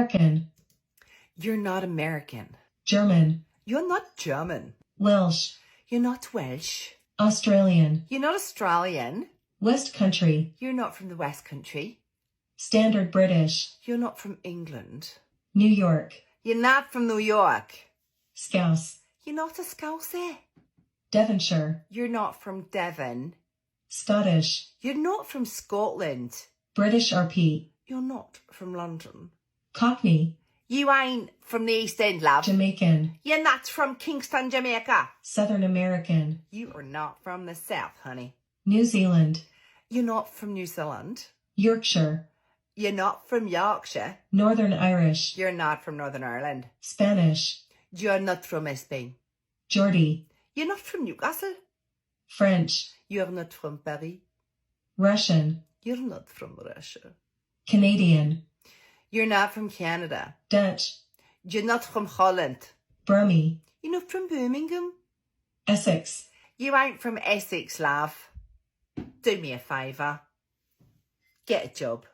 American. You're not American. German. You're not German. Welsh. You're not Welsh. Australian. You're not Australian. West Country. You're not from the West Country. Standard British. You're not from England. New York. You're not from New York. Scouse. You're not a Scouser. Devonshire. You're not from Devon. Scottish. You're not from Scotland. British RP. You're not from London. Cockney. You ain't from the East End, love. Jamaican. You're not from Kingston, Jamaica. Southern American. You are not from the South, honey. New Zealand. You're not from New Zealand. Yorkshire. You're not from Yorkshire. Northern Irish. You're not from Northern Ireland. Spanish. You're not from Spain. Geordie. You're not from Newcastle. French. You're not from Paris. Russian. You're not from Russia. Canadian. You're not from Canada. Dutch. You're not from Holland. Burmese. You're not from Birmingham. Essex. You ain't from Essex, love. Do me a favour. Get a job.